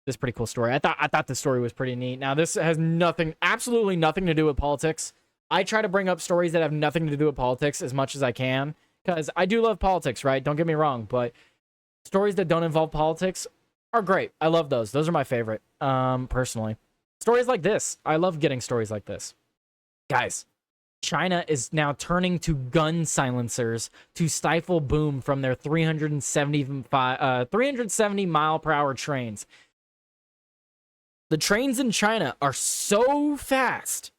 this pretty cool story. I thought the story was pretty neat. Now, this has nothing, absolutely nothing to do with politics. I try to bring up stories that have nothing to do with politics as much as I can, because I do love politics, right? Don't get me wrong, but stories that don't involve politics are great. I love those. Those are my favorite, personally. Stories like this. I love getting stories like this. Guys, China is now turning to gun silencers to stifle boom from their 370 mile per hour trains. The trains in China are so fast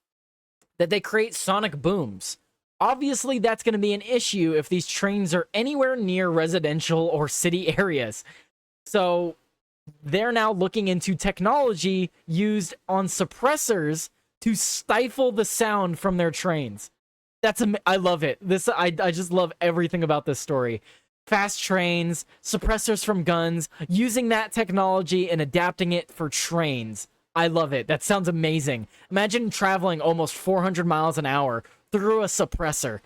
that they create sonic booms. Obviously, that's going to be an issue if these trains are anywhere near residential or city areas. So they're now looking into technology used on suppressors to stifle the sound from their trains. I love it. I just love everything about this story. Fast trains, suppressors from guns, using that technology and adapting it for trains. I love it. That sounds amazing. Imagine traveling almost 400 miles an hour through a suppressor.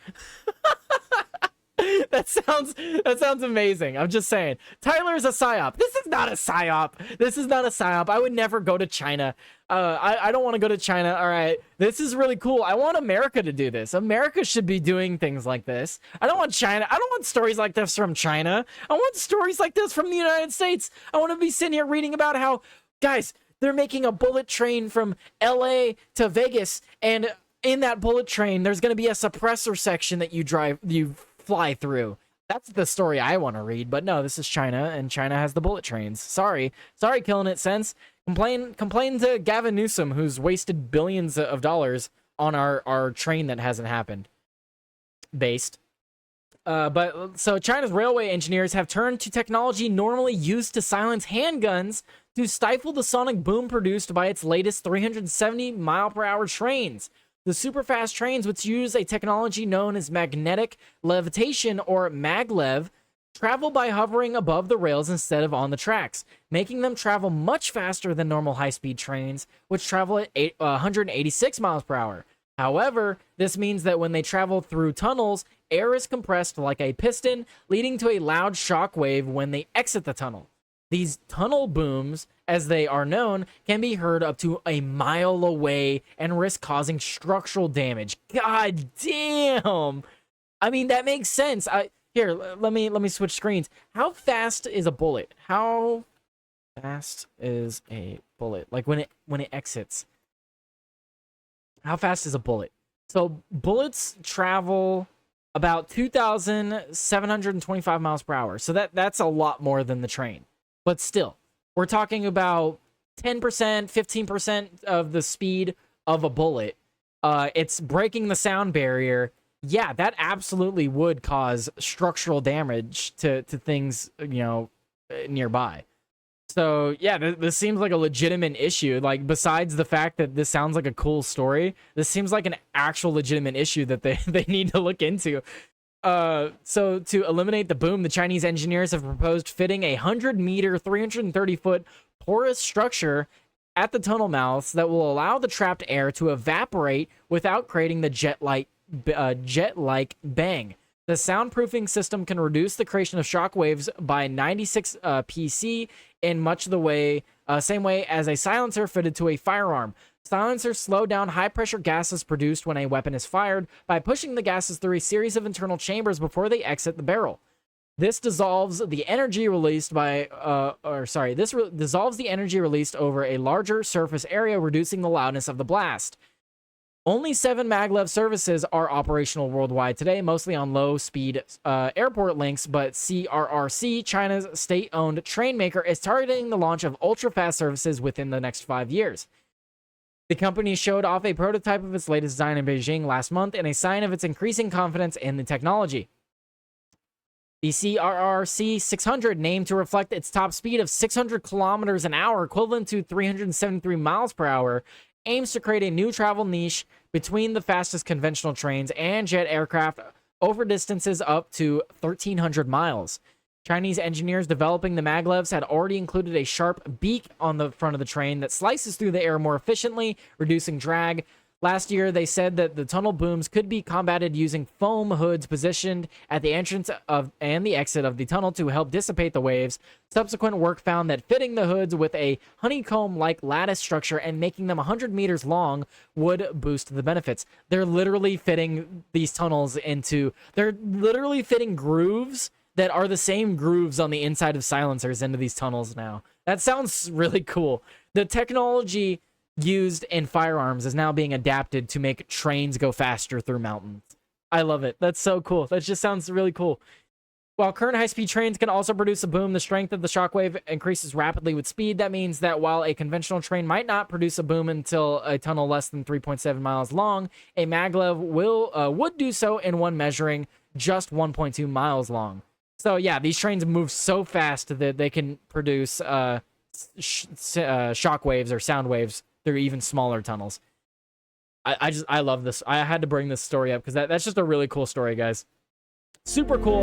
That sounds amazing. I'm just saying. Tyler's a psyop. This is not a psyop. This is not a psyop. I would never go to China. I don't want to go to China. All right. This is really cool. I want America to do this. America should be doing things like this. I don't want China. I don't want stories like this from China. I want stories like this from the United States. I want to be sitting here reading about how, guys, they're making a bullet train from LA to Vegas, and in that bullet train, there's going to be a suppressor section that you fly through. That's the story I want to read, but no, this is China, and China has the bullet trains. Sorry, Killing It Sense. Complain to Gavin Newsom, who's wasted billions of dollars on our train that hasn't happened. But so China's railway engineers have turned to technology normally used to silence handguns to stifle the sonic boom produced by its latest 370 mile per hour trains. The super fast trains, which use a technology known as magnetic levitation or maglev, travel by hovering above the rails instead of on the tracks, making them travel much faster than normal high-speed trains, which travel at 186 miles per hour. However, this means that when they travel through tunnels, air is compressed like a piston, leading to a loud shock wave when they exit the tunnel. These tunnel booms, as they are known, can be heard up to a mile away and risk causing structural damage. God damn! I mean, that makes sense. Here, let me switch screens. How fast is a bullet? How fast is a bullet? Like when it exits. How fast is a bullet? So bullets travel about 2,725 miles per hour. So that's a lot more than the train. But still, we're talking about 10%, 15% of the speed of a bullet. It's breaking the sound barrier. Yeah, that absolutely would cause structural damage to things, nearby. So, yeah, this seems like a legitimate issue. Like, besides the fact that this sounds like a cool story, this seems like an actual legitimate issue that they need to look into. So to eliminate the boom, the Chinese engineers have proposed fitting a 100-meter, 330-foot porous structure at the tunnel mouths that will allow the trapped air to evaporate without creating the jet-like bang. The soundproofing system can reduce the creation of shock waves by 96 pc in much the same way as a silencer fitted to a firearm. Silencers slow down high-pressure gases produced when a weapon is fired by pushing the gases through a series of internal chambers before they exit the barrel. This dissolves the energy released dissolves the energy released over a larger surface area, reducing the loudness of the blast. Only 7 maglev services are operational worldwide today, mostly on low-speed airport links, but CRRC, China's state-owned train maker, is targeting the launch of ultra-fast services within the next 5 years. The company showed off a prototype of its latest design in Beijing last month in a sign of its increasing confidence in the technology. The CRRC 600, named to reflect its top speed of 600 kilometers an hour, equivalent to 373 miles per hour, aims to create a new travel niche between the fastest conventional trains and jet aircraft over distances up to 1,300 miles. Chinese engineers developing the maglevs had already included a sharp beak on the front of the train that slices through the air more efficiently, reducing drag, Last year, they said that the tunnel booms could be combated using foam hoods positioned at the entrance of and the exit of the tunnel to help dissipate the waves. Subsequent work found that fitting the hoods with a honeycomb-like lattice structure and making them 100 meters long would boost the benefits. They're literally fitting these tunnels into... They're literally fitting grooves that are the same grooves on the inside of silencers into these tunnels now. That sounds really cool. The technology used in firearms is now being adapted to make trains go faster through mountains. I love it. That's so cool. That just sounds really cool. While current high-speed trains can also produce a boom, the strength of the shockwave increases rapidly with speed. That means that while a conventional train might not produce a boom until a tunnel less than 3.7 miles long, a maglev would do so in one measuring just 1.2 miles long. So yeah, these trains move so fast that they can produce shock waves or sound waves through even smaller tunnels. I love this. I had to bring this story up because that's just a really cool story, guys. Super cool.